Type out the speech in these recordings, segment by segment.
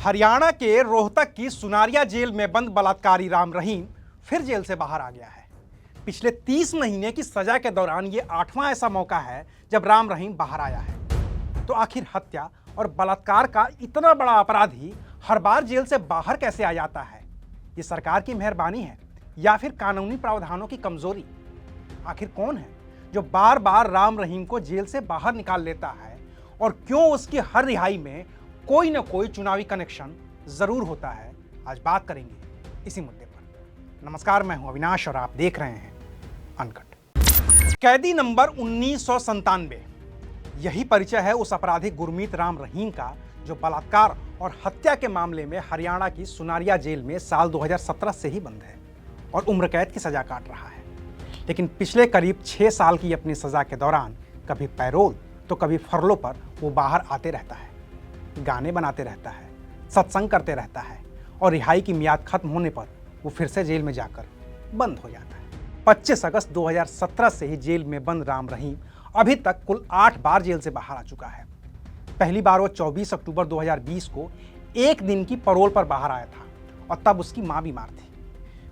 हरियाणा के रोहतक की सुनारिया जेल में बंद बलात्कारी राम रहीम फिर जेल से बाहर आ गया है। पिछले 30 महीने की सजा के दौरान ये 8वां ऐसा मौका है जब राम रहीम बाहर आया है। तो आखिर हत्या और बलात्कार का इतना बड़ा अपराधी हर बार जेल से बाहर कैसे आ जाता है? ये सरकार की मेहरबानी है या फिर कानूनी प्रावधानों की कमजोरी? आखिर कौन है जो बार बार राम रहीम को जेल से बाहर निकाल लेता है और क्यों उसकी हर रिहाई में कोई ना कोई चुनावी कनेक्शन जरूर होता है? आज बात करेंगे इसी मुद्दे पर। नमस्कार, मैं हूं अविनाश और आप देख रहे हैं अनकट। कैदी नंबर 1997, यही परिचय है उस अपराधी गुरमीत राम रहीम का जो बलात्कार और हत्या के मामले में हरियाणा की सुनारिया जेल में साल 2017 से ही बंद है और उम्र कैद की सजा काट रहा है। लेकिन पिछले करीब 6 साल की अपनी सजा के दौरान कभी पैरोल तो कभी फरलो पर वो बाहर आते रहता है, गाने बनाते रहता है, सत्संग करते रहता है और रिहाई की मियाद खत्म होने पर वो फिर से जेल में जाकर बंद हो जाता है। 25 अगस्त 2017 से ही जेल में बंद राम रहीम अभी तक कुल 8 बार जेल से बाहर आ चुका है। पहली बार वो 24 अक्टूबर 2020 को एक दिन की पैरोल पर बाहर आया था और तब उसकी मां बीमार थी।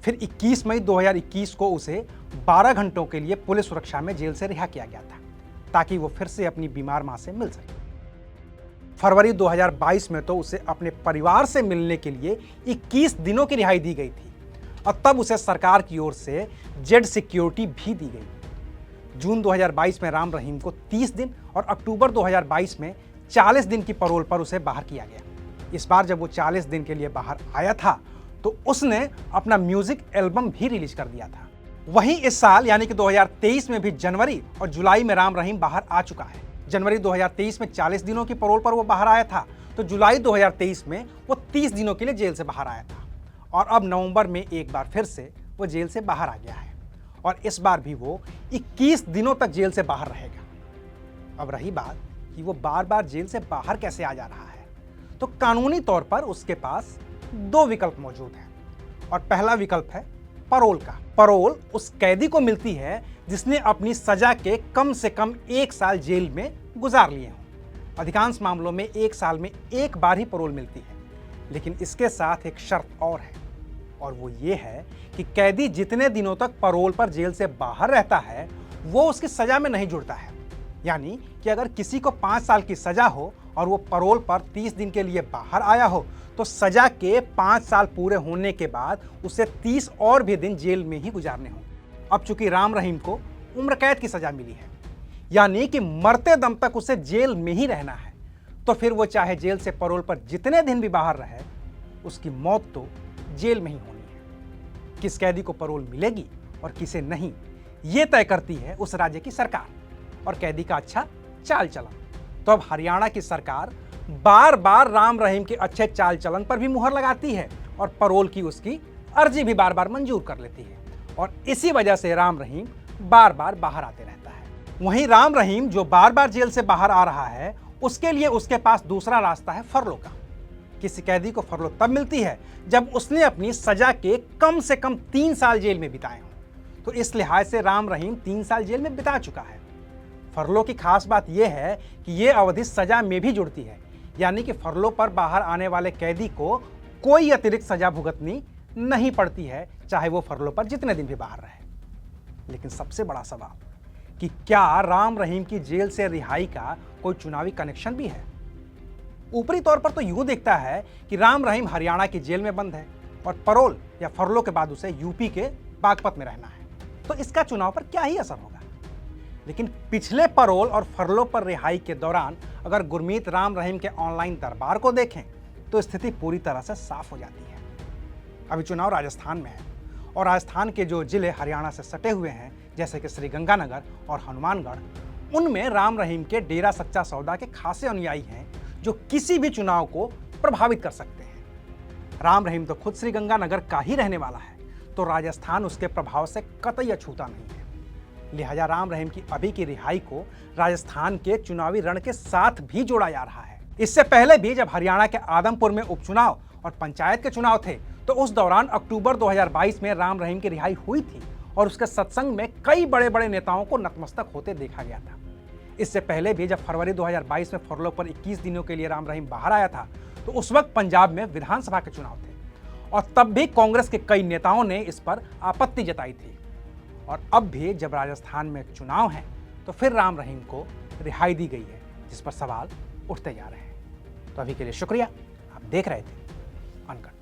फिर 21 मई 2021 को उसे 12 घंटों के लिए पुलिस सुरक्षा में जेल से रिहा किया गया था ताकि वो फिर से अपनी बीमार मां से मिल सके। फरवरी 2022 में तो उसे अपने परिवार से मिलने के लिए 21 दिनों की रिहाई दी गई थी और तब उसे सरकार की ओर से जेड सिक्योरिटी भी दी गई। जून 2022 में राम रहीम को 30 दिन और अक्टूबर 2022 में 40 दिन की पैरोल पर उसे बाहर किया गया। इस बार जब वो 40 दिन के लिए बाहर आया था तो उसने अपना म्यूजिक एल्बम भी रिलीज कर दिया था। वहीं इस साल यानी कि 2023 में भी जनवरी और जुलाई में राम रहीम बाहर आ चुका है। जनवरी 2023 में 40 दिनों की पैरोल पर वो बाहर आया था तो जुलाई 2023 में वो 30 दिनों के लिए जेल से बाहर आया था और अब नवंबर में एक बार फिर से वो जेल से बाहर आ गया है और इस बार भी वो 21 दिनों तक जेल से बाहर रहेगा। अब रही बात कि वो बार बार जेल से बाहर कैसे आ जा रहा है, तो कानूनी तौर पर उसके पास 2 विकल्प मौजूद हैं और पहला विकल्प है पैरोल का। पैरोल उस कैदी को मिलती है जिसने अपनी सजा के कम से कम 1 साल जेल में गुजार लिए हों। अधिकांश मामलों में 1 साल में एक बार ही पैरोल मिलती है, लेकिन इसके साथ एक शर्त और है और वो ये है कि कैदी जितने दिनों तक पैरोल पर जेल से बाहर रहता है वो उसकी सजा में नहीं जुड़ता है। यानी कि अगर किसी को 5 साल की सजा हो और वो पैरोल पर 30 दिन के लिए बाहर आया हो तो सजा के 5 साल पूरे होने के बाद उसे 30 और भी दिन जेल में ही गुजारने होंगे। अब चूंकि राम रहीम को उम्र कैद की सजा मिली है, यानी कि मरते दम तक उसे जेल में ही रहना है, तो फिर वो चाहे जेल से पैरोल पर जितने दिन भी बाहर रहे, उसकी मौत तो जेल में ही होनी है। किस कैदी को पैरोल मिलेगी और किसे नहीं, ये तय करती है उस राज्य की सरकार और कैदी का अच्छा चाल चलन। तो अब हरियाणा की सरकार बार बार राम रहीम के अच्छे चाल चलन पर भी मुहर लगाती है और पैरोल की उसकी अर्जी भी बार बार मंजूर कर लेती है और इसी वजह से राम रहीम बार बार बाहर आते रहता है। वहीं राम रहीम जो बार बार जेल से बाहर आ रहा है, उसके लिए उसके पास दूसरा रास्ता है फरलो का। किसी कैदी को फरलो तब मिलती है जब उसने अपनी सजा के कम से कम 3 साल जेल में बिताए हों। तो इस लिहाज से राम रहीम 3 साल जेल में बिता चुका है। फरलो की खास बात यह है कि यह अवधि सजा में भी जुड़ती है, यानी कि फरलो पर बाहर आने वाले कैदी को कोई अतिरिक्त सजा भुगतनी नहीं पड़ती है, चाहे वो फरलो पर जितने दिन भी बाहर रहे। लेकिन सबसे बड़ा सवाल कि क्या राम रहीम की जेल से रिहाई का कोई चुनावी कनेक्शन भी है? ऊपरी तौर पर तो यूं दिखता है कि राम रहीम हरियाणा की जेल में बंद है और पैरोल या फरलो के बाद उसे यूपी के बागपत में रहना है, तो इसका चुनाव पर क्या ही असर होगा। लेकिन पिछले पैरोल और फरलो पर रिहाई के दौरान अगर गुरमीत राम रहीम के ऑनलाइन दरबार को देखें तो स्थिति पूरी तरह से साफ हो जाती है। अभी चुनाव राजस्थान में है और राजस्थान के जो जिले हरियाणा से सटे हुए हैं जैसे कि श्रीगंगानगर और हनुमानगढ़, उनमें राम रहीम के डेरा सच्चा सौदा के खासे अनुयायी हैं जो किसी भी चुनाव को प्रभावित कर सकते हैं। राम रहीम तो खुद श्रीगंगानगर का ही रहने वाला है, तो राजस्थान उसके प्रभाव से कतई अछूता नहीं है। लिहाजा राम रहीम की अभी की रिहाई को राजस्थान के चुनावी रण के साथ भी जोड़ा जा रहा है। इससे पहले भी जब हरियाणा के आदमपुर में उपचुनाव और पंचायत के चुनाव थे तो उस दौरान अक्टूबर 2022 में राम रहीम की रिहाई हुई थी और उसके सत्संग में कई बड़े बड़े नेताओं को नतमस्तक होते देखा गया था। इससे पहले भी जब फरवरी 2022 में फरलो पर 21 दिनों के लिए राम रहीम बाहर आया था तो उस वक्त पंजाब में विधानसभा के चुनाव थे और तब भी कांग्रेस के कई नेताओं ने इस पर आपत्ति जताई थी। और अब भी जब राजस्थान में चुनाव हैं तो फिर राम रहीम को रिहाई दी गई है, जिस पर सवाल उठते जा रहे हैं। तो अभी के लिए शुक्रिया। आप देख रहे थे अनकट।